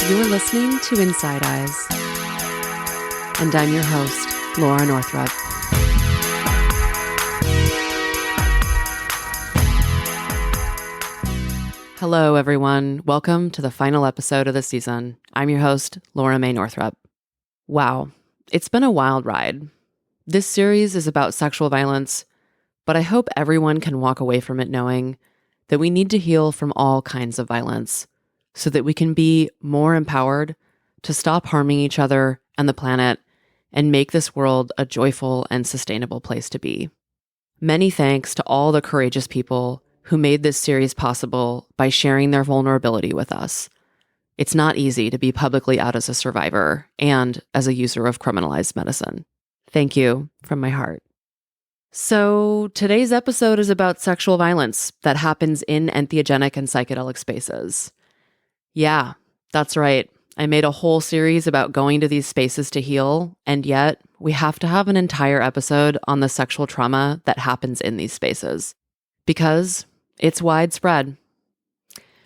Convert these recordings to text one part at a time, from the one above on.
You're listening to Inside Eyes, and I'm your host, Mae Northrup. Hello, everyone. Welcome to the final episode of the season. I'm your host, Mae Northrup. Wow, it's been a wild ride. This series is about sexual violence, but I hope everyone can walk away from it knowing that we need to heal from all kinds of violence so that we can be more empowered to stop harming each other and the planet and make this world a joyful and sustainable place to be. Many thanks to all the courageous people who made this series possible by sharing their vulnerability with us. It's not easy to be publicly out as a survivor and as a user of criminalized medicine. Thank you from my heart. So today's episode is about sexual violence that happens in entheogenic and psychedelic spaces. Yeah, that's right. I made a whole series about going to these spaces to heal, and yet we have to have an entire episode on the sexual trauma that happens in these spaces because it's widespread.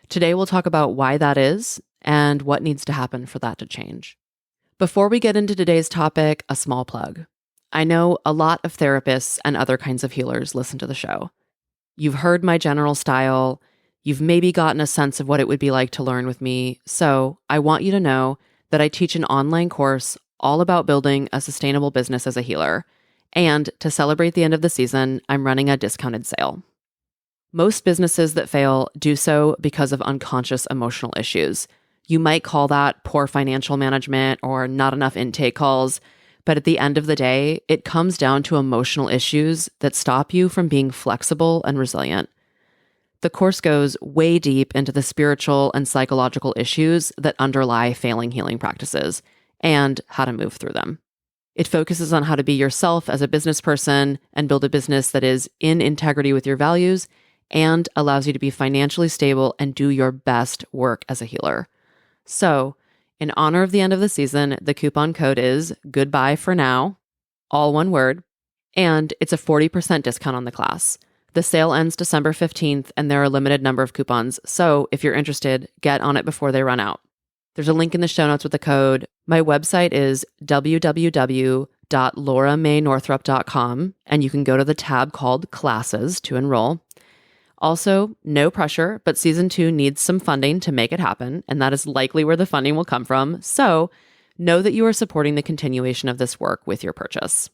Today we'll talk about why that is and what needs to happen for that to change. Before we get into today's topic, a small plug. I know a lot of therapists and other kinds of healers listen to the show. You've heard my general style. You've maybe gotten a sense of what it would be like to learn with me. So I want you to know that I teach an online course all about building a sustainable business as a healer. And to celebrate the end of the season, I'm running a discounted sale. Most businesses that fail do so because of unconscious emotional issues. You might call that poor financial management or not enough intake calls. But at the end of the day, it comes down to emotional issues that stop you from being flexible and resilient. The course goes way deep into the spiritual and psychological issues that underlie failing healing practices and how to move through them. It focuses on how to be yourself as a business person and build a business that is in integrity with your values and allows you to be financially stable and do your best work as a healer. So, in honor of the end of the season, the coupon code is goodbye for now, all one word, and it's a 40% discount on the class. The sale ends December 15th, and there are a limited number of coupons, so if you're interested, get on it before they run out. There's a link in the show notes with the code. My website is www.lauramaenorthrup.com, and you can go to the tab called Classes to enroll. Also, no pressure, but season 2 needs some funding to make it happen, and that is likely where the funding will come from. So know that you are supporting the continuation of this work with your purchase.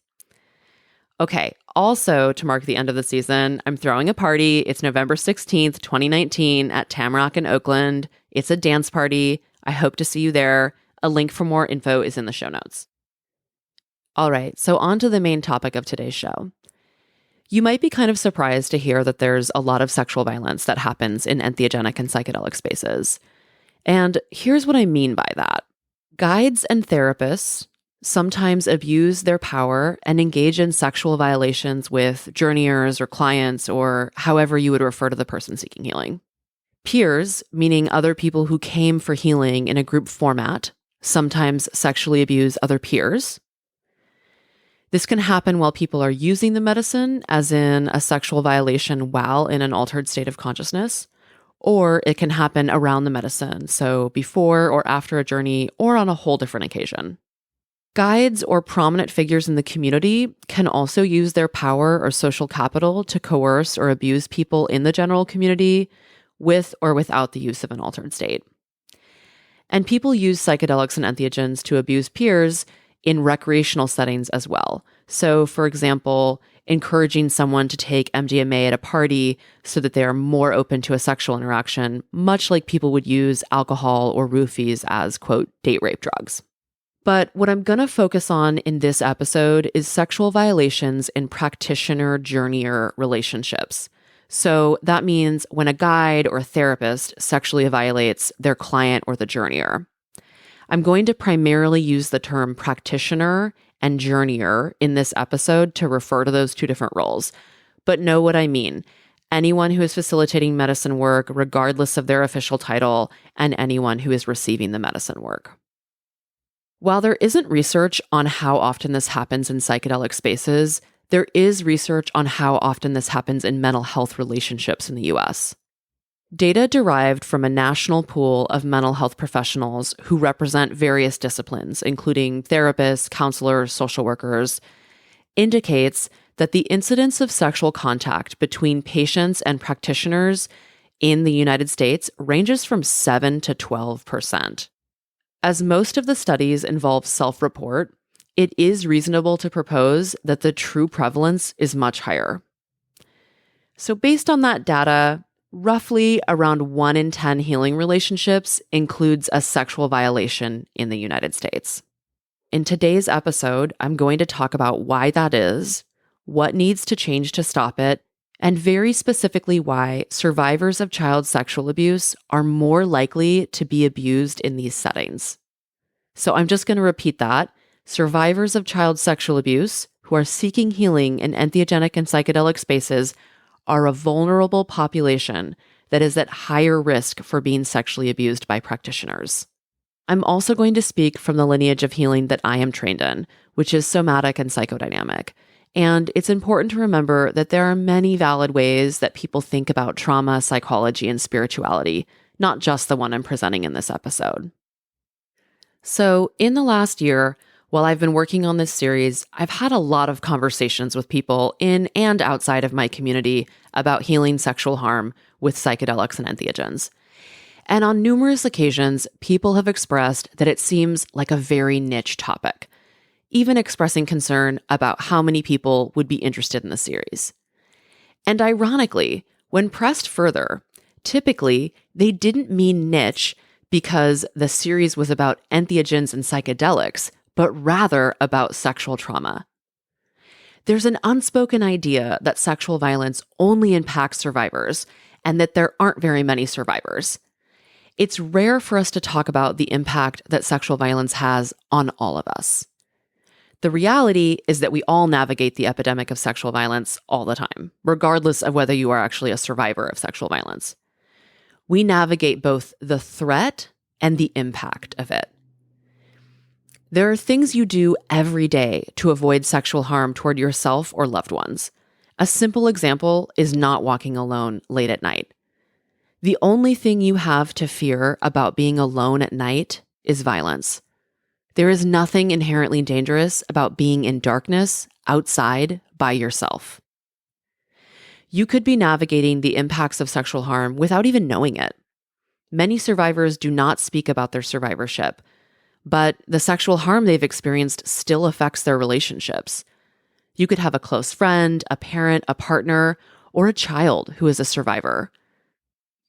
Okay, also to mark the end of the season, I'm throwing a party. It's November 16th, 2019 at Tamrock in Oakland. It's a dance party. I hope to see you there. A link for more info is in the show notes. All right, so on to the main topic of today's show. You might be kind of surprised to hear that there's a lot of sexual violence that happens in entheogenic and psychedelic spaces. And here's what I mean by that. Guides and therapists sometimes abuse their power and engage in sexual violations with journeyers or clients or however you would refer to the person seeking healing. Peers, meaning other people who came for healing in a group format, sometimes sexually abuse other peers. This can happen while people are using the medicine, as in a sexual violation while in an altered state of consciousness, or it can happen around the medicine, so before or after a journey or on a whole different occasion. Guides or prominent figures in the community can also use their power or social capital to coerce or abuse people in the general community with or without the use of an altered state. And people use psychedelics and entheogens to abuse peers in recreational settings as well. So, for example, encouraging someone to take MDMA at a party so that they are more open to a sexual interaction, much like people would use alcohol or roofies as, quote, date rape drugs. But what I'm going to focus on in this episode is sexual violations in practitioner-journeyer relationships. So that means when a guide or a therapist sexually violates their client or the journeyer. I'm going to primarily use the term practitioner and journeyer in this episode to refer to those two different roles. But know what I mean. Anyone who is facilitating medicine work, regardless of their official title, and anyone who is receiving the medicine work. While there isn't research on how often this happens in psychedelic spaces, there is research on how often this happens in mental health relationships in the US. Data derived from a national pool of mental health professionals who represent various disciplines, including therapists, counselors, social workers, indicates that the incidence of sexual contact between patients and practitioners in the United States ranges from 7 to 12%. As most of the studies involve self-report, it is reasonable to propose that the true prevalence is much higher. So based on that data, roughly around 1 in 10 healing relationships includes a sexual violation in the United States. In today's episode, I'm going to talk about why that is, what needs to change to stop it, and very specifically why survivors of child sexual abuse are more likely to be abused in these settings. So I'm just going to repeat that. Survivors of child sexual abuse who are seeking healing in entheogenic and psychedelic spaces are a vulnerable population that is at higher risk for being sexually abused by practitioners. I'm also going to speak from the lineage of healing that I am trained in, which is somatic and psychodynamic. And it's important to remember that there are many valid ways that people think about trauma, psychology, and spirituality, not just the one I'm presenting in this episode. So, in the last year, while I've been working on this series, I've had a lot of conversations with people in and outside of my community about healing sexual harm with psychedelics and entheogens. And on numerous occasions, people have expressed that it seems like a very niche topic, even expressing concern about how many people would be interested in the series. And ironically, when pressed further, typically they didn't mean niche because the series was about entheogens and psychedelics, but rather about sexual trauma. There's an unspoken idea that sexual violence only impacts survivors and that there aren't very many survivors. It's rare for us to talk about the impact that sexual violence has on all of us. The reality is that we all navigate the epidemic of sexual violence all the time, regardless of whether you are actually a survivor of sexual violence. We navigate both the threat and the impact of it. There are things you do every day to avoid sexual harm toward yourself or loved ones. A simple example is not walking alone late at night. The only thing you have to fear about being alone at night is violence. There is nothing inherently dangerous about being in darkness, outside, by yourself. You could be navigating the impacts of sexual harm without even knowing it. Many survivors do not speak about their survivorship, but the sexual harm they've experienced still affects their relationships. You could have a close friend, a parent, a partner, or a child who is a survivor.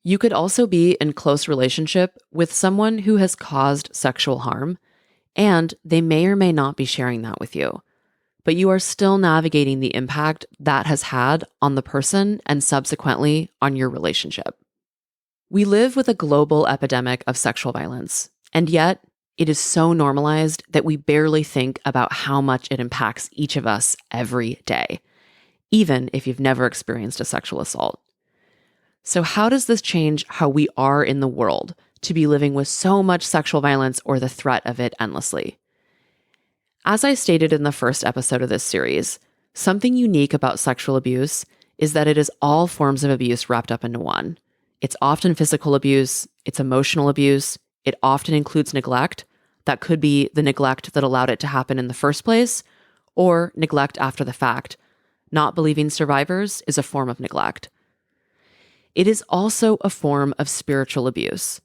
You could also be in close relationship with someone who has caused sexual harm, and they may or may not be sharing that with you. But you are still navigating the impact that has had on the person and subsequently on your relationship. We live with a global epidemic of sexual violence, and yet it is so normalized that we barely think about how much it impacts each of us every day, even if you've never experienced a sexual assault. So how does this change how we are in the world to be living with so much sexual violence or the threat of it endlessly? As I stated in the first episode of this series, something unique about sexual abuse is that it is all forms of abuse wrapped up into one. It's often physical abuse, it's emotional abuse, it often includes neglect. That could be the neglect that allowed it to happen in the first place, or neglect after the fact. Not believing survivors is a form of neglect. It is also a form of spiritual abuse,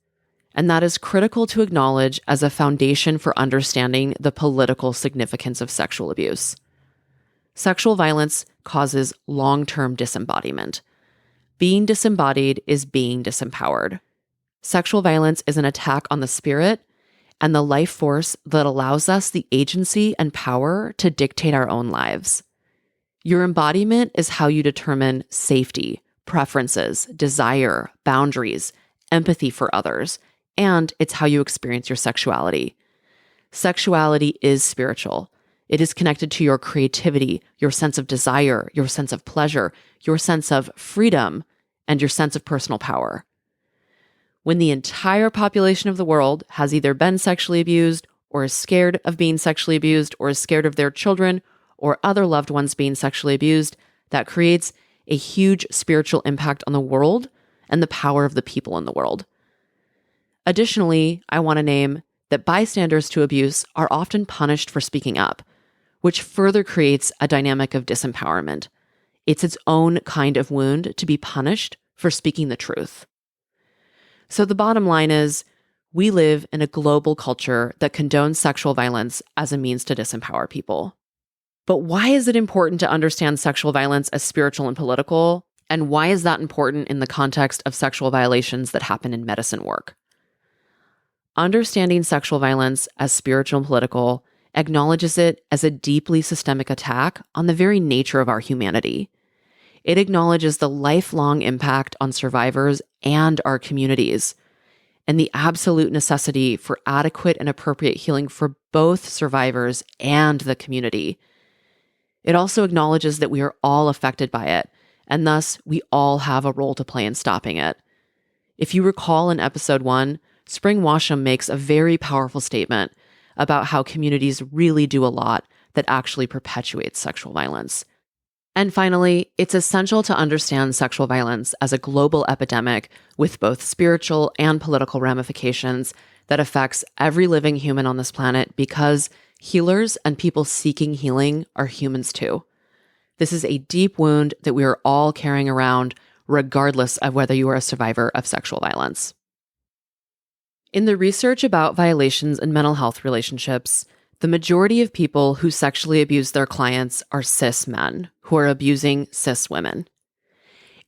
and that is critical to acknowledge as a foundation for understanding the political significance of sexual abuse. Sexual violence causes long-term disembodiment. Being disembodied is being disempowered. Sexual violence is an attack on the spirit and the life force that allows us the agency and power to dictate our own lives. Your embodiment is how you determine safety, preferences, desire, boundaries, empathy for others, and it's how you experience your sexuality. Sexuality is spiritual. It is connected to your creativity, your sense of desire, your sense of pleasure, your sense of freedom, and your sense of personal power. When the entire population of the world has either been sexually abused or is scared of being sexually abused or is scared of their children or other loved ones being sexually abused, that creates a huge spiritual impact on the world and the power of the people in the world. Additionally, I want to name that bystanders to abuse are often punished for speaking up, which further creates a dynamic of disempowerment. It's its own kind of wound to be punished for speaking the truth. So the bottom line is, we live in a global culture that condones sexual violence as a means to disempower people. But why is it important to understand sexual violence as spiritual and political? And why is that important in the context of sexual violations that happen in medicine work? Understanding sexual violence as spiritual and political acknowledges it as a deeply systemic attack on the very nature of our humanity. It acknowledges the lifelong impact on survivors and our communities, and the absolute necessity for adequate and appropriate healing for both survivors and the community. It also acknowledges that we are all affected by it, and thus we all have a role to play in stopping it. If you recall in episode 1, Spring Washam makes a very powerful statement about how communities really do a lot that actually perpetuates sexual violence. And finally, it's essential to understand sexual violence as a global epidemic with both spiritual and political ramifications that affects every living human on this planet, because healers and people seeking healing are humans too. This is a deep wound that we are all carrying around, regardless of whether you are a survivor of sexual violence. In the research about violations in mental health relationships, the majority of people who sexually abuse their clients are cis men who are abusing cis women.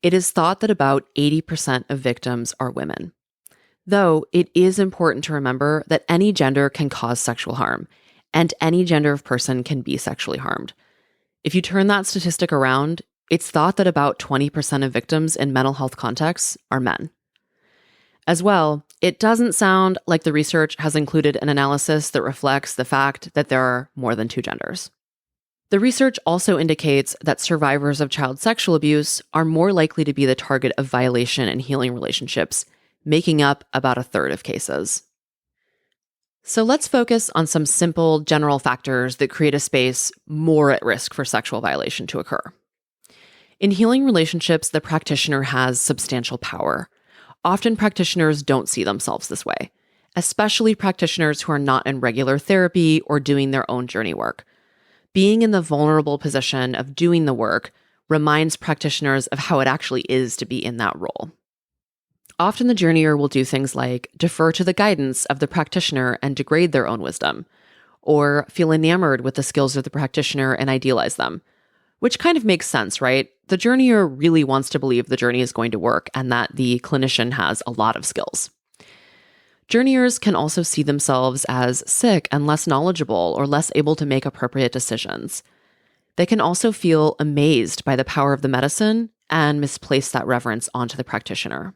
It is thought that about 80% of victims are women. Though it is important to remember that any gender can cause sexual harm, and any gender of person can be sexually harmed. If you turn that statistic around, it's thought that about 20% of victims in mental health contexts are men. As well, it doesn't sound like the research has included an analysis that reflects the fact that there are more than two genders. The research also indicates that survivors of child sexual abuse are more likely to be the target of violation and healing relationships, making up about a third of cases. So let's focus on some simple general factors that create a space more at risk for sexual violation to occur. In healing relationships, the practitioner has substantial power. Often practitioners don't see themselves this way, especially practitioners who are not in regular therapy or doing their own journey work. Being in the vulnerable position of doing the work reminds practitioners of how it actually is to be in that role. Often the journeyer will do things like defer to the guidance of the practitioner and degrade their own wisdom, or feel enamored with the skills of the practitioner and idealize them, which kind of makes sense, right? The journeyer really wants to believe the journey is going to work and that the clinician has a lot of skills. Journeyers can also see themselves as sick and less knowledgeable or less able to make appropriate decisions. They can also feel amazed by the power of the medicine and misplace that reverence onto the practitioner.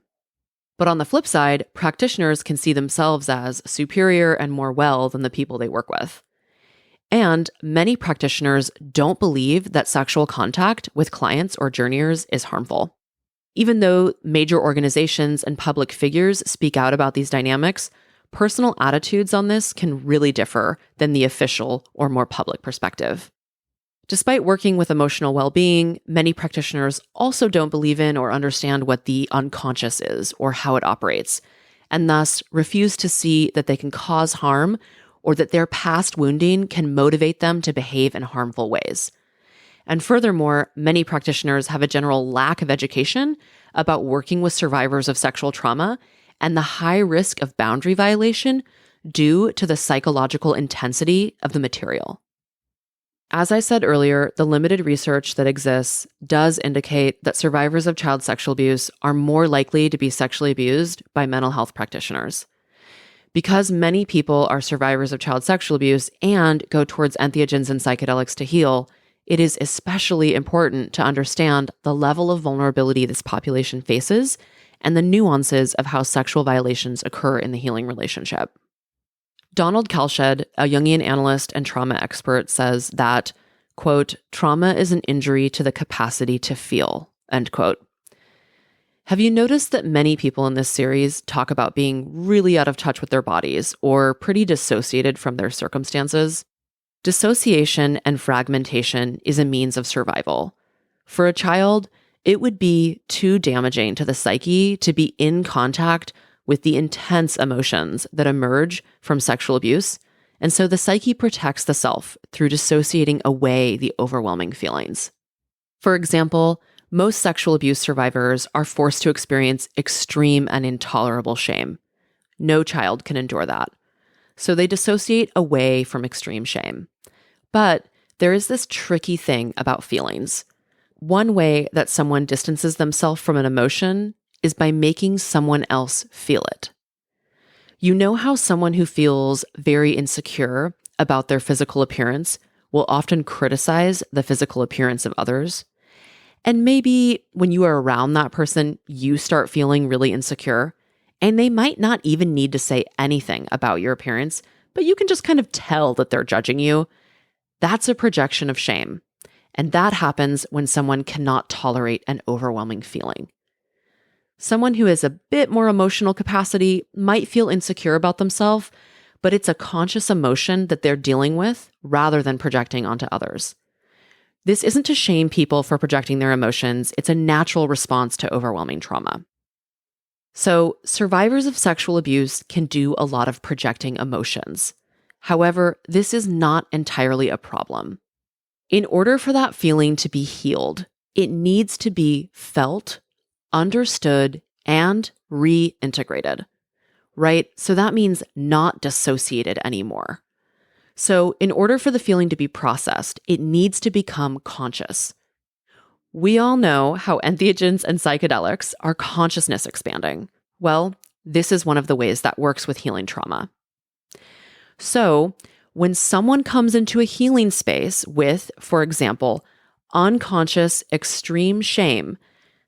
But on the flip side, practitioners can see themselves as superior and more well than the people they work with. And many practitioners don't believe that sexual contact with clients or journeyers is harmful. Even though major organizations and public figures speak out about these dynamics, personal attitudes on this can really differ than the official or more public perspective. Despite working with emotional well-being, many practitioners also don't believe in or understand what the unconscious is or how it operates, and thus refuse to see that they can cause harm or that their past wounding can motivate them to behave in harmful ways. And furthermore, many practitioners have a general lack of education about working with survivors of sexual trauma and the high risk of boundary violation due to the psychological intensity of the material. As I said earlier, the limited research that exists does indicate that survivors of child sexual abuse are more likely to be sexually abused by mental health practitioners. Because many people are survivors of child sexual abuse and go towards entheogens and psychedelics to heal, it is especially important to understand the level of vulnerability this population faces and the nuances of how sexual violations occur in the healing relationship. Donald Kalshed, a Jungian analyst and trauma expert, says that, quote, trauma is an injury to the capacity to feel, end quote. Have you noticed that many people in this series talk about being really out of touch with their bodies or pretty dissociated from their circumstances? Dissociation and fragmentation is a means of survival. For a child, It would be too damaging to the psyche to be in contact with the intense emotions that emerge from sexual abuse, and so the psyche protects the self through dissociating away the overwhelming feelings. For example, most sexual abuse survivors are forced to experience extreme and intolerable shame. No child can endure that. So they dissociate away from extreme shame. But there is this tricky thing about feelings. One way that someone distances themselves from an emotion is by making someone else feel it. You know how someone who feels very insecure about their physical appearance will often criticize the physical appearance of others? And maybe when you are around that person, you start feeling really insecure, and they might not even need to say anything about your appearance, but you can just kind of tell that they're judging you. That's a projection of shame. And that happens when someone cannot tolerate an overwhelming feeling. Someone who has a bit more emotional capacity might feel insecure about themselves, but it's a conscious emotion that they're dealing with rather than projecting onto others. This isn't to shame people for projecting their emotions. It's a natural response to overwhelming trauma. So, survivors of sexual abuse can do a lot of projecting emotions. However, this is not entirely a problem. In order for that feeling to be healed, it needs to be felt, understood, and reintegrated, right? So that means not dissociated anymore. So in order for the feeling to be processed, it needs to become conscious. We all know how entheogens and psychedelics are consciousness expanding. Well, this is one of the ways that works with healing trauma. So when someone comes into a healing space with, for example, unconscious extreme shame,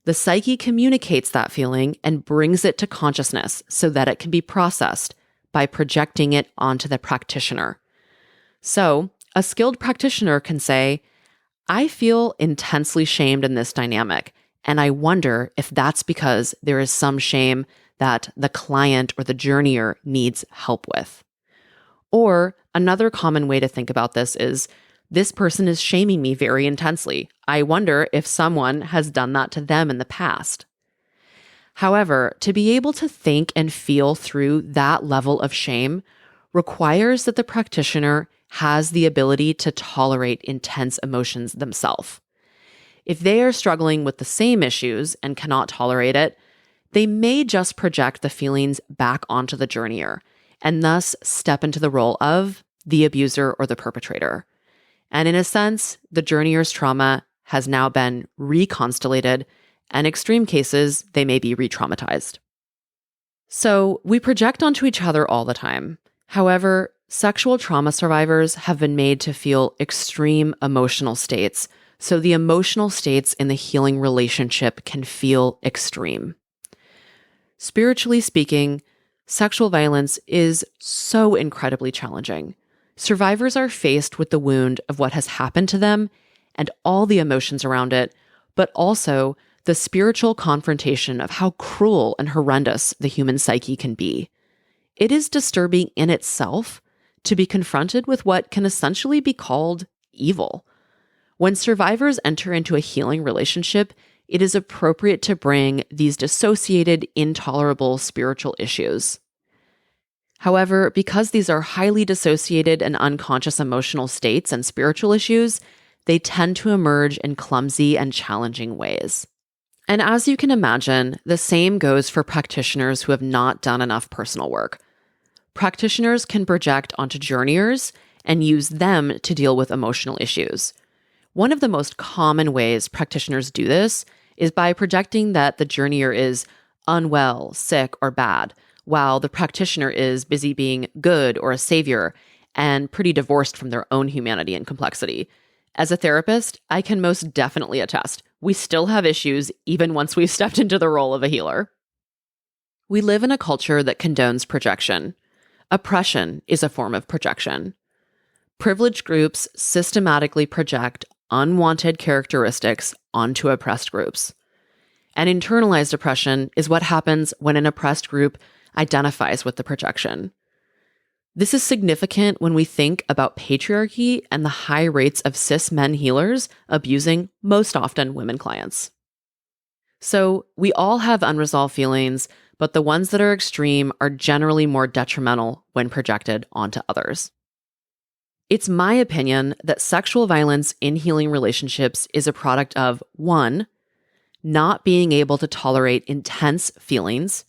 the psyche communicates that feeling and brings it to consciousness so that it can be processed by projecting it onto the practitioner. So a skilled practitioner can say, I feel intensely shamed in this dynamic, and I wonder if that's because there is some shame that the client or the journeyer needs help with. Or another common way to think about this is, this person is shaming me very intensely. I wonder if someone has done that to them in the past. However, to be able to think and feel through that level of shame requires that the practitioner has the ability to tolerate intense emotions themselves. If they are struggling with the same issues and cannot tolerate it, they may just project the feelings back onto the journeyer and thus step into the role of the abuser or the perpetrator. And in a sense, the journeyer's trauma has now been reconstellated, and in extreme cases, they may be re-traumatized. So we project onto each other all the time. However, sexual trauma survivors have been made to feel extreme emotional states, so the emotional states in the healing relationship can feel extreme. Spiritually speaking, sexual violence is so incredibly challenging. Survivors are faced with the wound of what has happened to them and all the emotions around it, but also the spiritual confrontation of how cruel and horrendous the human psyche can be. It is disturbing in itself to be confronted with what can essentially be called evil. When survivors enter into a healing relationship, it is appropriate to bring these dissociated, intolerable spiritual issues. However, because these are highly dissociated and unconscious emotional states and spiritual issues, they tend to emerge in clumsy and challenging ways. And as you can imagine, the same goes for practitioners who have not done enough personal work. Practitioners can project onto journeyers and use them to deal with emotional issues. One of the most common ways practitioners do this is by projecting that the journeyer is unwell, sick, or bad, while the practitioner is busy being good or a savior and pretty divorced from their own humanity and complexity. As a therapist, I can most definitely attest, we still have issues even once we've stepped into the role of a healer. We live in a culture that condones projection. Oppression is a form of projection. Privileged groups systematically project unwanted characteristics onto oppressed groups. And internalized oppression is what happens when an oppressed group identifies with the projection. This is significant when we think about patriarchy and the high rates of cis men healers abusing, most often, women clients. So we all have unresolved feelings, but the ones that are extreme are generally more detrimental when projected onto others. It's my opinion that sexual violence in healing relationships is a product of 1, not being able to tolerate intense feelings,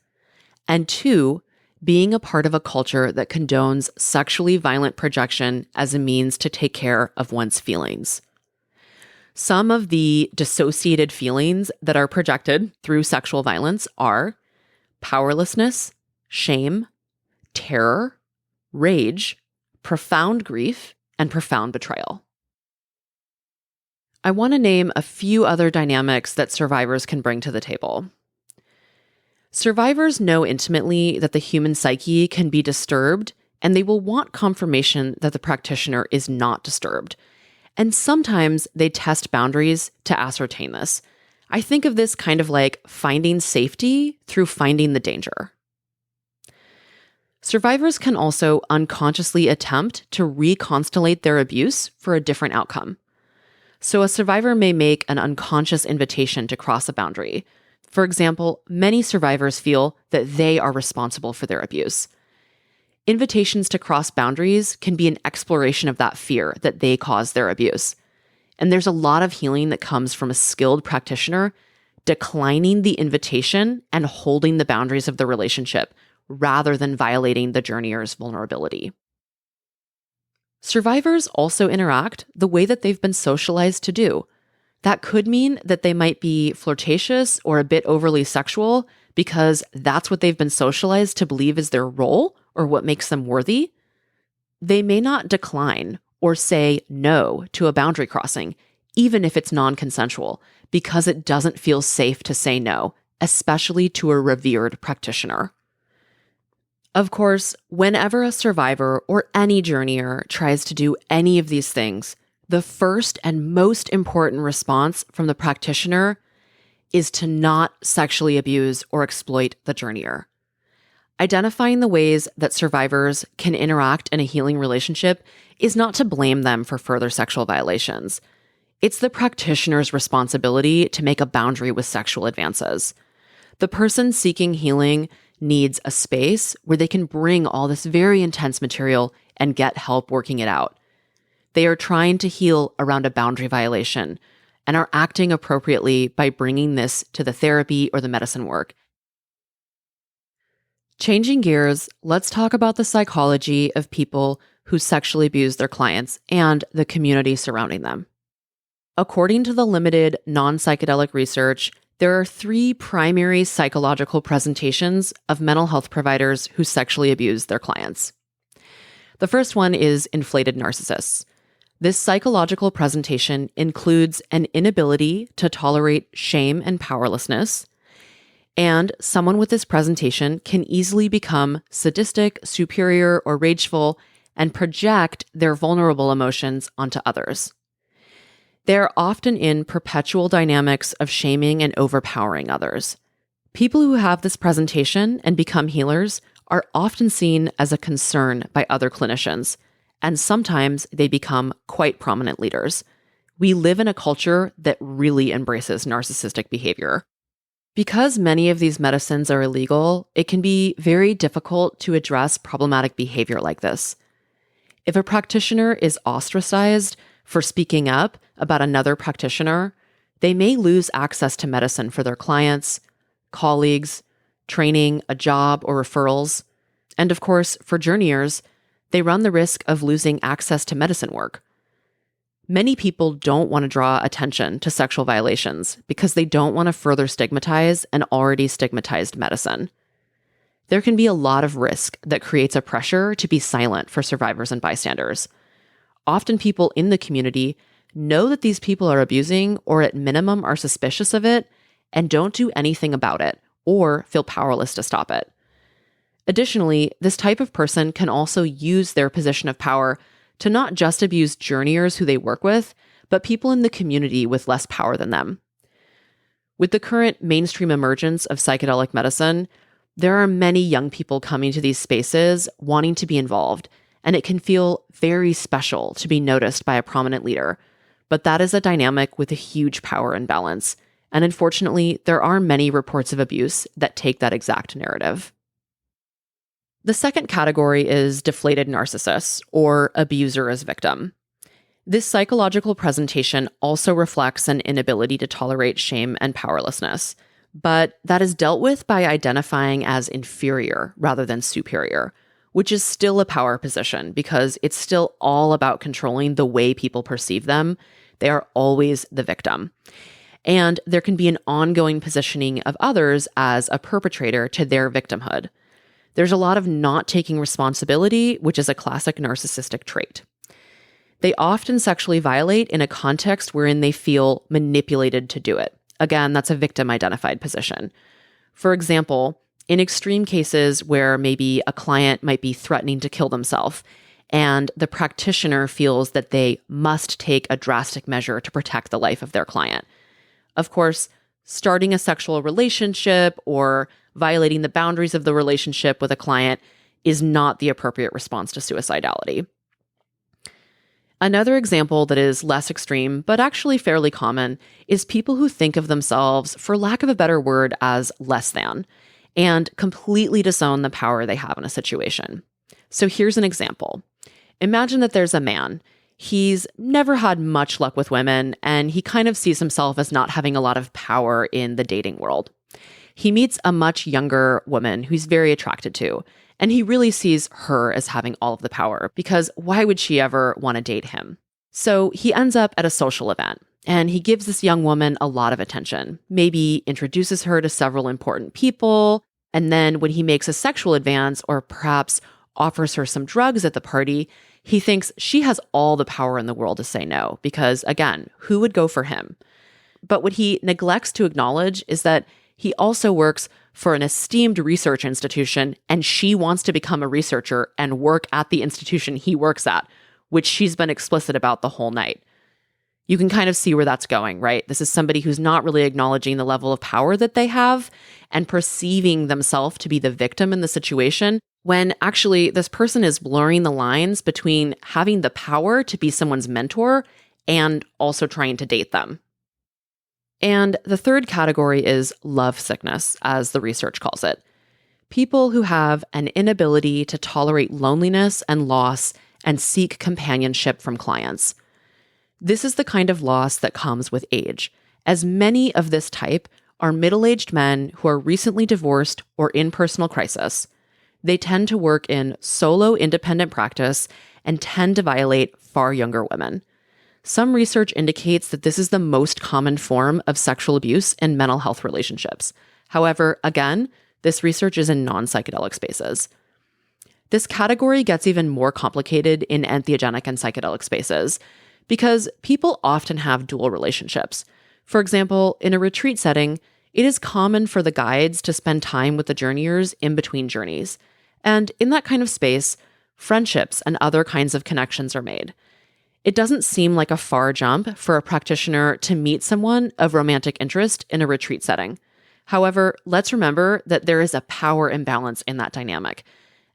and 2, being a part of a culture that condones sexually violent projection as a means to take care of one's feelings. Some of the dissociated feelings that are projected through sexual violence are powerlessness, shame, terror, rage, profound grief, and profound betrayal. I want to name a few other dynamics that survivors can bring to the table. Survivors know intimately that the human psyche can be disturbed, and they will want confirmation that the practitioner is not disturbed. And sometimes they test boundaries to ascertain this. I think of this kind of like finding safety through finding the danger. Survivors can also unconsciously attempt to reconstellate their abuse for a different outcome. So a survivor may make an unconscious invitation to cross a boundary. For example, many survivors feel that they are responsible for their abuse. Invitations to cross boundaries can be an exploration of that fear that they caused their abuse. And there's a lot of healing that comes from a skilled practitioner declining the invitation and holding the boundaries of the relationship rather than violating the journeyer's vulnerability. Survivors also interact the way that they've been socialized to do. That could mean that they might be flirtatious or a bit overly sexual because that's what they've been socialized to believe is their role or what makes them worthy. They may not decline or say no to a boundary crossing, even if it's non-consensual, because it doesn't feel safe to say no, especially to a revered practitioner. Of course, whenever a survivor or any journeyer tries to do any of these things, the first and most important response from the practitioner is to not sexually abuse or exploit the journeyer. Identifying the ways that survivors can interact in a healing relationship is not to blame them for further sexual violations. It's the practitioner's responsibility to make a boundary with sexual advances. The person seeking healing needs a space where they can bring all this very intense material and get help working it out. They are trying to heal around a boundary violation and are acting appropriately by bringing this to the therapy or the medicine work. Changing gears, let's talk about the psychology of people who sexually abuse their clients and the community surrounding them. According to the limited non-psychedelic research, there are 3 primary psychological presentations of mental health providers who sexually abuse their clients. The first one is inflated narcissists. This psychological presentation includes an inability to tolerate shame and powerlessness, and someone with this presentation can easily become sadistic, superior, or rageful and project their vulnerable emotions onto others. They're often in perpetual dynamics of shaming and overpowering others. People who have this presentation and become healers are often seen as a concern by other clinicians, and sometimes they become quite prominent leaders. We live in a culture that really embraces narcissistic behavior. Because many of these medicines are illegal, it can be very difficult to address problematic behavior like this. If a practitioner is ostracized for speaking up about another practitioner, they may lose access to medicine for their clients, colleagues, training, a job, or referrals. And of course, for journeyers, they run the risk of losing access to medicine work. Many people don't want to draw attention to sexual violations because they don't want to further stigmatize an already stigmatized medicine. There can be a lot of risk that creates a pressure to be silent for survivors and bystanders. Often people in the community know that these people are abusing or at minimum are suspicious of it and don't do anything about it or feel powerless to stop it. Additionally, this type of person can also use their position of power to not just abuse journeyers who they work with, but people in the community with less power than them. With the current mainstream emergence of psychedelic medicine, there are many young people coming to these spaces wanting to be involved, and it can feel very special to be noticed by a prominent leader. But that is a dynamic with a huge power imbalance, And unfortunately, there are many reports of abuse that take that exact narrative. The second category is deflated narcissists, or abuser as victim. This psychological presentation also reflects an inability to tolerate shame and powerlessness, but that is dealt with by identifying as inferior rather than superior, which is still a power position because it's still all about controlling the way people perceive them. They are always the victim. And there can be an ongoing positioning of others as a perpetrator to their victimhood. There's a lot of not taking responsibility, which is a classic narcissistic trait. They often sexually violate in a context wherein they feel manipulated to do it. Again, that's a victim-identified position. For example, in extreme cases where maybe a client might be threatening to kill themselves, and the practitioner feels that they must take a drastic measure to protect the life of their client. Of course, starting a sexual relationship or violating the boundaries of the relationship with a client is not the appropriate response to suicidality. Another example that is less extreme, but actually fairly common, is people who think of themselves, for lack of a better word, as less than, and completely disown the power they have in a situation. So here's an example. Imagine that there's a man. He's never had much luck with women, and he kind of sees himself as not having a lot of power in the dating world. He meets a much younger woman who he's very attracted to, and he really sees her as having all of the power because why would she ever want to date him? So he ends up at a social event, and he gives this young woman a lot of attention, maybe introduces her to several important people, and then when he makes a sexual advance or perhaps offers her some drugs at the party, he thinks she has all the power in the world to say no because, again, who would go for him? But what he neglects to acknowledge is that he also works for an esteemed research institution, and she wants to become a researcher and work at the institution he works at, which she's been explicit about the whole night. You can kind of see where that's going, right? This is somebody who's not really acknowledging the level of power that they have and perceiving themselves to be the victim in the situation, when actually this person is blurring the lines between having the power to be someone's mentor and also trying to date them. And the third category is love sickness, as the research calls it. People who have an inability to tolerate loneliness and loss and seek companionship from clients. This is the kind of loss that comes with age, as many of this type are middle-aged men who are recently divorced or in personal crisis. They tend to work in solo independent practice and tend to violate far younger women. Some research indicates that this is the most common form of sexual abuse in mental health relationships. However, again, this research is in non-psychedelic spaces. This category gets even more complicated in entheogenic and psychedelic spaces because people often have dual relationships. For example, in a retreat setting, it is common for the guides to spend time with the journeyers in between journeys. And in that kind of space, friendships and other kinds of connections are made. It doesn't seem like a far jump for a practitioner to meet someone of romantic interest in a retreat setting. However, let's remember that there is a power imbalance in that dynamic.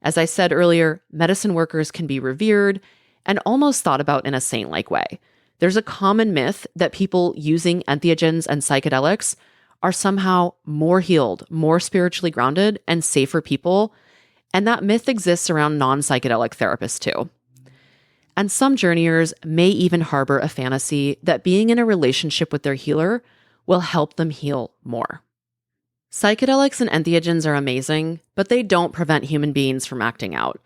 As I said earlier, medicine workers can be revered and almost thought about in a saint-like way. There's a common myth that people using entheogens and psychedelics are somehow more healed, more spiritually grounded, and safer people, and that myth exists around non-psychedelic therapists too. And some journeyers may even harbor a fantasy that being in a relationship with their healer will help them heal more. Psychedelics and entheogens are amazing, but they don't prevent human beings from acting out.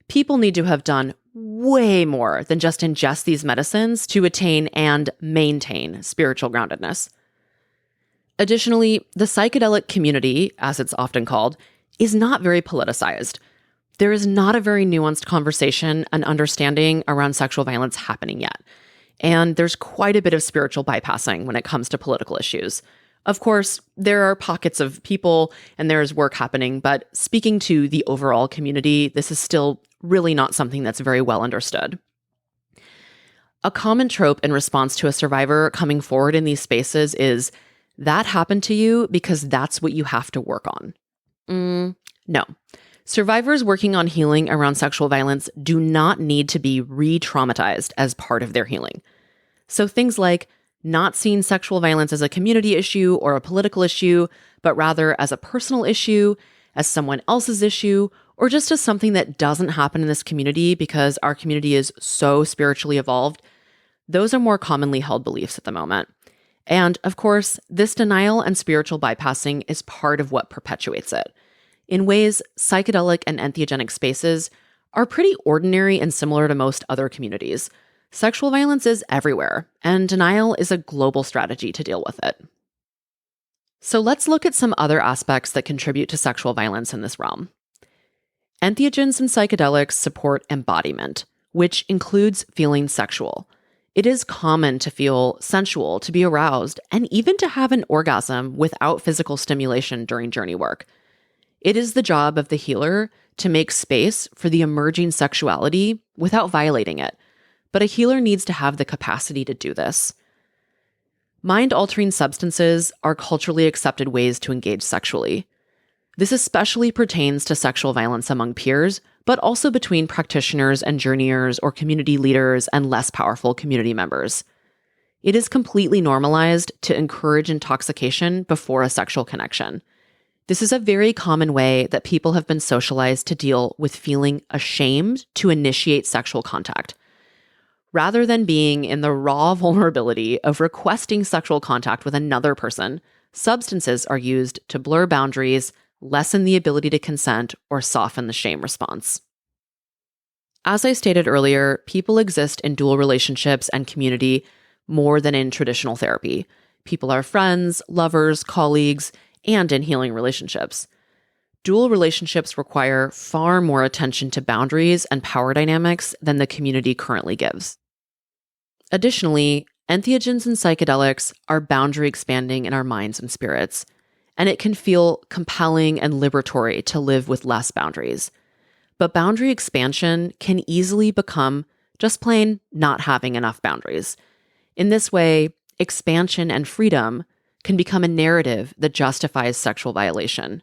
People need to have done way more than just ingest these medicines to attain and maintain spiritual groundedness. Additionally, the psychedelic community, as it's often called, is not very politicized. There is not a very nuanced conversation and understanding around sexual violence happening yet. And there's quite a bit of spiritual bypassing when it comes to political issues. Of course, there are pockets of people and there is work happening, but speaking to the overall community, this is still really not something that's very well understood. A common trope in response to a survivor coming forward in these spaces is, that happened to you because that's what you have to work on. No. Survivors working on healing around sexual violence do not need to be re-traumatized as part of their healing. So things like not seeing sexual violence as a community issue or a political issue, but rather as a personal issue, as someone else's issue, or just as something that doesn't happen in this community because our community is so spiritually evolved, those are more commonly held beliefs at the moment. And of course, this denial and spiritual bypassing is part of what perpetuates it. In ways, psychedelic and entheogenic spaces are pretty ordinary and similar to most other communities. Sexual violence is everywhere, and denial is a global strategy to deal with it. So let's look at some other aspects that contribute to sexual violence in this realm. Entheogens and psychedelics support embodiment, which includes feeling sexual. It is common to feel sensual, to be aroused, and even to have an orgasm without physical stimulation during journey work. It is the job of the healer to make space for the emerging sexuality without violating it, but a healer needs to have the capacity to do this. Mind-altering substances are culturally accepted ways to engage sexually. This especially pertains to sexual violence among peers, but also between practitioners and journeyers or community leaders and less powerful community members. It is completely normalized to encourage intoxication before a sexual connection. This is a very common way that people have been socialized to deal with feeling ashamed to initiate sexual contact. Rather than being in the raw vulnerability of requesting sexual contact with another person, substances are used to blur boundaries, lessen the ability to consent, or soften the shame response. As I stated earlier, people exist in dual relationships and community more than in traditional therapy. People are friends, lovers, colleagues, and in healing relationships. Dual relationships require far more attention to boundaries and power dynamics than the community currently gives. Additionally, entheogens and psychedelics are boundary expanding in our minds and spirits, and it can feel compelling and liberatory to live with less boundaries. But boundary expansion can easily become just plain not having enough boundaries. In this way, expansion and freedom can become a narrative that justifies sexual violation.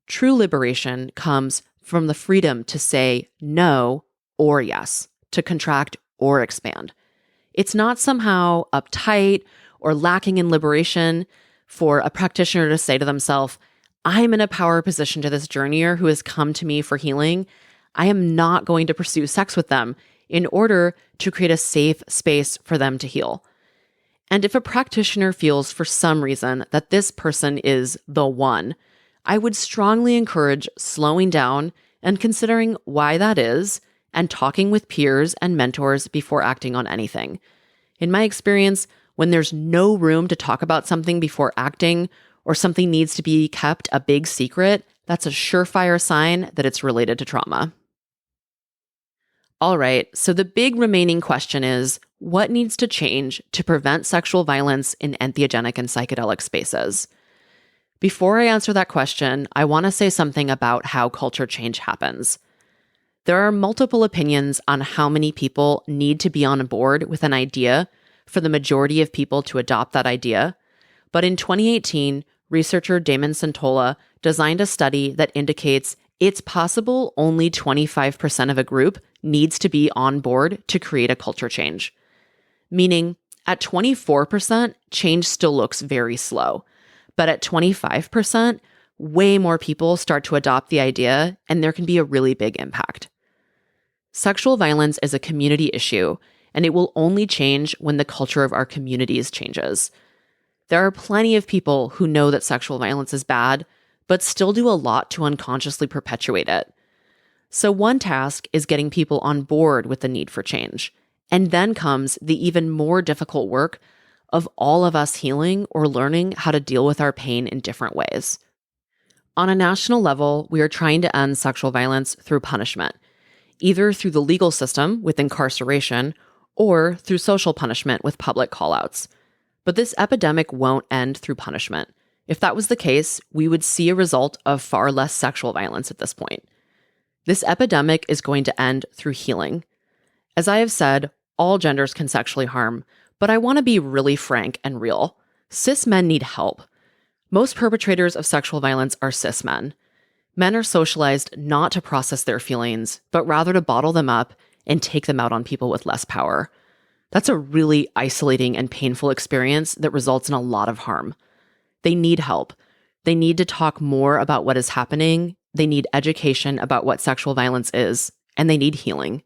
True liberation comes from the freedom to say no or yes, to contract or expand. It's not somehow uptight or lacking in liberation for a practitioner to say to themselves, I'm in a power position to this journeyer who has come to me for healing. I am not going to pursue sex with them in order to create a safe space for them to heal. And if a practitioner feels for some reason that this person is the one, I would strongly encourage slowing down and considering why that is and talking with peers and mentors before acting on anything. In my experience, when there's no room to talk about something before acting, or something needs to be kept a big secret, that's a surefire sign that it's related to trauma. All right, so the big remaining question is, what needs to change to prevent sexual violence in entheogenic and psychedelic spaces? Before I answer that question, I want to say something about how culture change happens. There are multiple opinions on how many people need to be on board with an idea for the majority of people to adopt that idea. But in 2018, researcher Damon Santola designed a study that indicates it's possible only 25% of a group needs to be on board to create a culture change. Meaning, at 24%, change still looks very slow. But at 25%, way more people start to adopt the idea, and there can be a really big impact. Sexual violence is a community issue, and it will only change when the culture of our communities changes. There are plenty of people who know that sexual violence is bad, but still do a lot to unconsciously perpetuate it. So one task is getting people on board with the need for change. And then comes the even more difficult work of all of us healing or learning how to deal with our pain in different ways. On a national level, we are trying to end sexual violence through punishment, either through the legal system with incarceration or through social punishment with public callouts. But this epidemic won't end through punishment. If that was the case, we would see a result of far less sexual violence at this point. This epidemic is going to end through healing. As I have said, all genders can sexually harm, but I want to be really frank and real. Cis men need help. Most perpetrators of sexual violence are cis men. Men are socialized not to process their feelings, but rather to bottle them up and take them out on people with less power. That's a really isolating and painful experience that results in a lot of harm. They need help. They need to talk more about what is happening. They need education about what sexual violence is, and they need healing.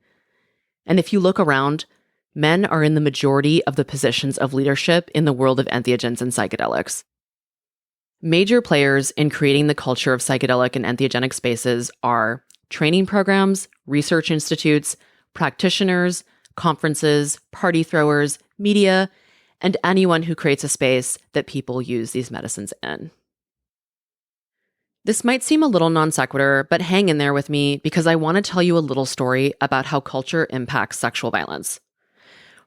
And if you look around, men are in the majority of the positions of leadership in the world of entheogens and psychedelics. Major players in creating the culture of psychedelic and entheogenic spaces are training programs, research institutes, practitioners, conferences, party throwers, media, and anyone who creates a space that people use these medicines in. This might seem a little non sequitur, but hang in there with me because I want to tell you a little story about how culture impacts sexual violence.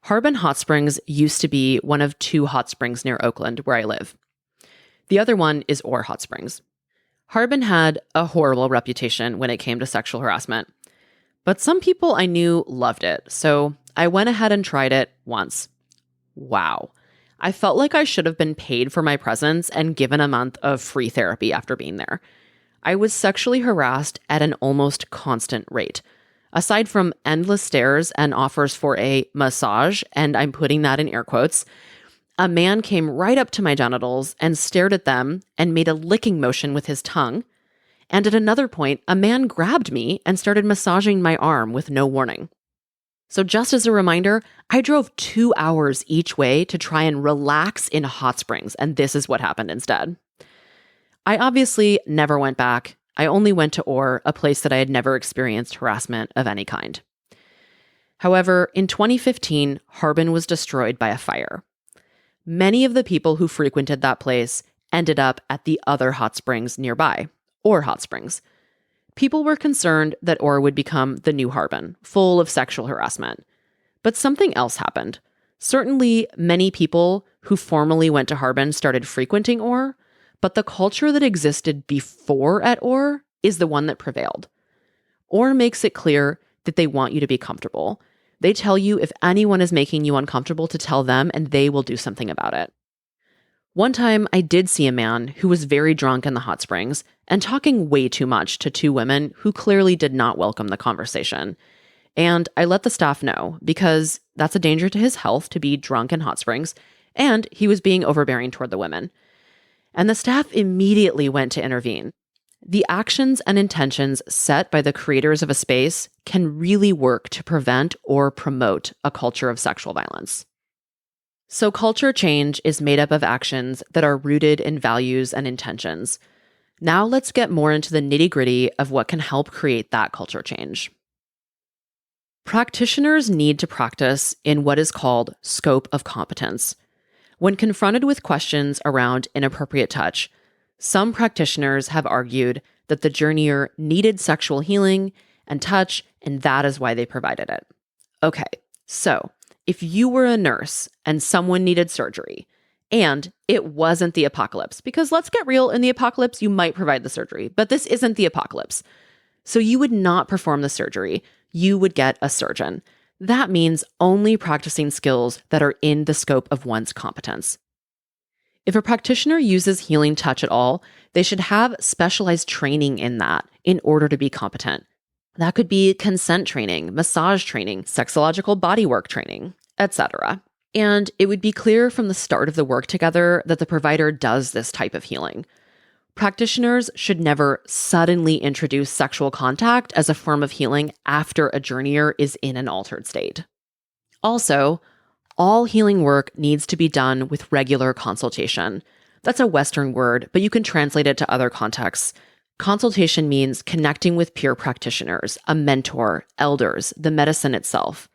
Harbin Hot Springs used to be one of 2 hot springs near Oakland, where I live. The other one is Orr Hot Springs. Harbin had a horrible reputation when it came to sexual harassment, but some people I knew loved it, so I went ahead and tried it once. Wow. I felt like I should have been paid for my presence and given a month of free therapy after being there. I was sexually harassed at an almost constant rate. Aside from endless stares and offers for a massage, and I'm putting that in air quotes, a man came right up to my genitals and stared at them and made a licking motion with his tongue. And at another point, a man grabbed me and started massaging my arm with no warning. So just as a reminder, I drove 2 hours each way to try and relax in hot springs, and this is what happened instead. I obviously never went back. I only went to Orr, a place that I had never experienced harassment of any kind. However, in 2015, Harbin was destroyed by a fire. Many of the people who frequented that place ended up at the other hot springs nearby, Orr Hot Springs. People were concerned that Orr would become the new Harbin, full of sexual harassment. But something else happened. Certainly, many people who formerly went to Harbin started frequenting Orr, but the culture that existed before at Orr is the one that prevailed. Orr makes it clear that they want you to be comfortable. They tell you if anyone is making you uncomfortable to tell them, and they will do something about it. One time, I did see a man who was very drunk in the hot springs and talking way too much to 2 women who clearly did not welcome the conversation. And I let the staff know because that's a danger to his health to be drunk in hot springs, and he was being overbearing toward the women. And the staff immediately went to intervene. The actions and intentions set by the creators of a space can really work to prevent or promote a culture of sexual violence. So culture change is made up of actions that are rooted in values and intentions. Now let's get more into the nitty-gritty of what can help create that culture change. Practitioners need to practice in what is called scope of competence. When confronted with questions around inappropriate touch, some practitioners have argued that the journeyer needed sexual healing and touch, and that is why they provided it. Okay, so if you were a nurse and someone needed surgery, and it wasn't the apocalypse, because let's get real, in the apocalypse, you might provide the surgery, but this isn't the apocalypse. So you would not perform the surgery. You would get a surgeon. That means only practicing skills that are in the scope of one's competence. If a practitioner uses healing touch at all, they should have specialized training in that in order to be competent. That could be consent training, massage training, sexological bodywork training, etc. And it would be clear from the start of the work together that the provider does this type of healing. Practitioners should never suddenly introduce sexual contact as a form of healing after a journeyer is in an altered state. Also, all healing work needs to be done with regular consultation. That's a Western word, but you can translate it to other contexts. Consultation means connecting with peer practitioners, a mentor, elders, the medicine itself.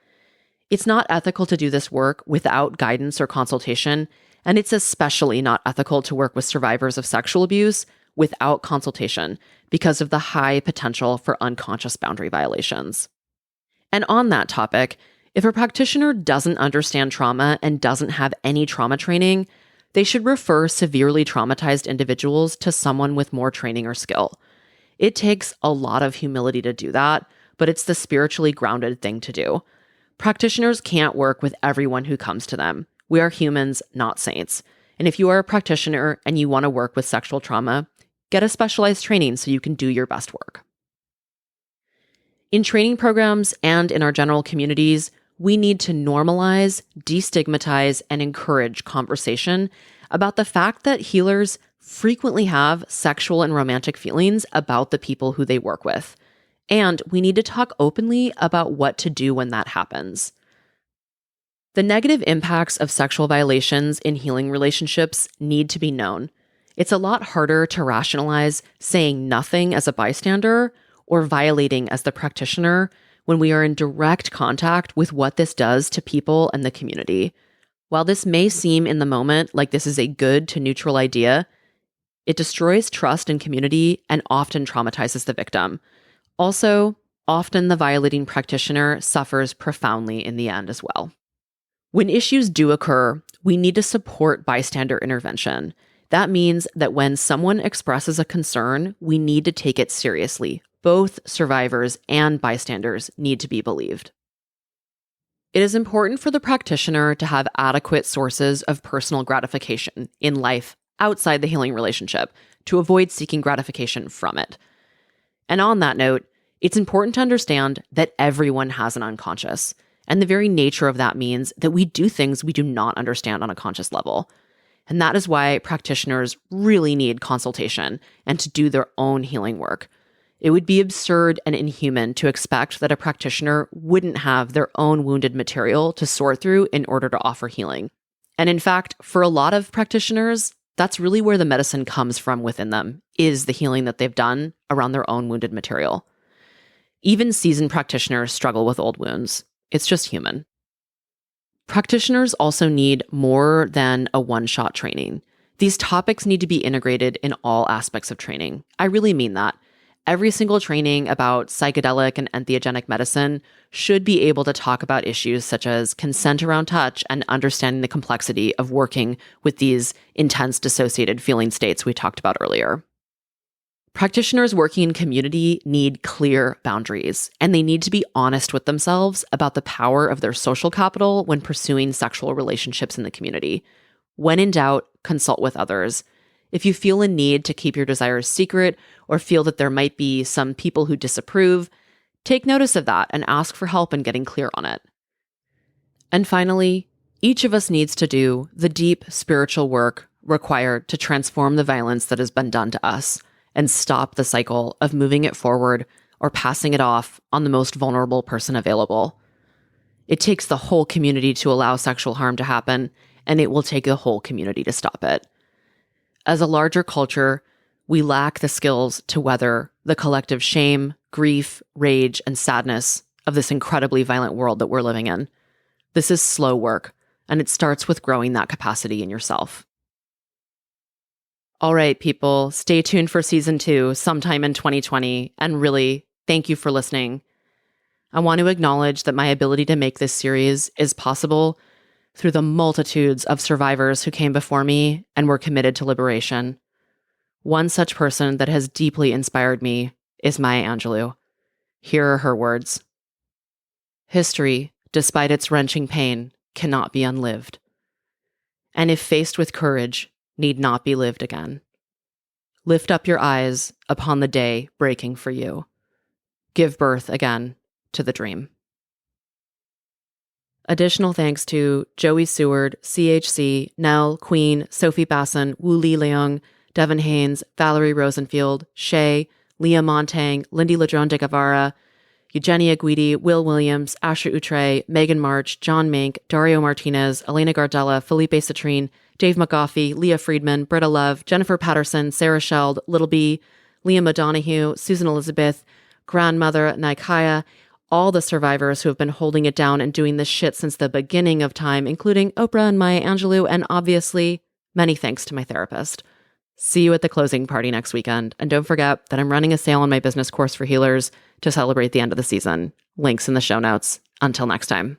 It's not ethical to do this work without guidance or consultation, and it's especially not ethical to work with survivors of sexual abuse without consultation because of the high potential for unconscious boundary violations. And on that topic, if a practitioner doesn't understand trauma and doesn't have any trauma training, they should refer severely traumatized individuals to someone with more training or skill. It takes a lot of humility to do that, but it's the spiritually grounded thing to do. Practitioners can't work with everyone who comes to them. We are humans, not saints. And if you are a practitioner and you want to work with sexual trauma, get a specialized training so you can do your best work. In training programs and in our general communities, we need to normalize, destigmatize, and encourage conversation about the fact that healers frequently have sexual and romantic feelings about the people who they work with. And we need to talk openly about what to do when that happens. The negative impacts of sexual violations in healing relationships need to be known. It's a lot harder to rationalize saying nothing as a bystander or violating as the practitioner when we are in direct contact with what this does to people and the community. While this may seem in the moment like this is a good to neutral idea, it destroys trust in community and often traumatizes the victim. Also, often the violating practitioner suffers profoundly in the end as well. When issues do occur, we need to support bystander intervention. That means that when someone expresses a concern, we need to take it seriously. Both survivors and bystanders need to be believed. It is important for the practitioner to have adequate sources of personal gratification in life outside the healing relationship to avoid seeking gratification from it. And on that note, it's important to understand that everyone has an unconscious, and the very nature of that means that we do things we do not understand on a conscious level. And that is why practitioners really need consultation and to do their own healing work. It would be absurd and inhuman to expect that a practitioner wouldn't have their own wounded material to sort through in order to offer healing. And in fact, for a lot of practitioners, that's really where the medicine comes from within them, is the healing that they've done around their own wounded material. Even seasoned practitioners struggle with old wounds. It's just human. Practitioners also need more than a one-shot training. These topics need to be integrated in all aspects of training. I really mean that. Every single training about psychedelic and entheogenic medicine should be able to talk about issues such as consent around touch and understanding the complexity of working with these intense dissociated feeling states we talked about earlier. Practitioners working in community need clear boundaries, and they need to be honest with themselves about the power of their social capital when pursuing sexual relationships in the community. When in doubt, consult with others. If you feel a need to keep your desires secret or feel that there might be some people who disapprove, take notice of that and ask for help in getting clear on it. And finally, each of us needs to do the deep spiritual work required to transform the violence that has been done to us and stop the cycle of moving it forward or passing it off on the most vulnerable person available. It takes the whole community to allow sexual harm to happen, and it will take the whole community to stop it. As a larger culture, we lack the skills to weather the collective shame, grief, rage, and sadness of this incredibly violent world that we're living in. This is slow work, and it starts with growing that capacity in yourself. All right, people, stay tuned for season 2 sometime in 2020. And really, thank you for listening. I want to acknowledge that my ability to make this series is possible through the multitudes of survivors who came before me and were committed to liberation. One such person that has deeply inspired me is Maya Angelou. Here are her words. History, despite its wrenching pain, cannot be unlived. And if faced with courage, need not be lived again. Lift up your eyes upon the day breaking for you. Give birth again to the dream. Additional thanks to Joey Seward, CHC, Nell, Queen, Sophie Basson, Wu Li Leung, Devin Haynes, Valerie Rosenfield, Shay, Leah Montang, Lindy Ladrone de Guevara, Eugenia Guidi, Will Williams, Asher Outre, Megan March, John Mink, Dario Martinez, Elena Gardella, Felipe Citrine, Dave McGoffey, Leah Friedman, Britta Love, Jennifer Patterson, Sarah Sheld, Little B, Liam O'Donoghue, Susan Elizabeth, Grandmother Nikaya, all the survivors who have been holding it down and doing this shit since the beginning of time, including Oprah and Maya Angelou, and obviously, many thanks to my therapist. See you at the closing party next weekend. And don't forget that I'm running a sale on my business course for healers to celebrate the end of the season. Links in the show notes. Until next time.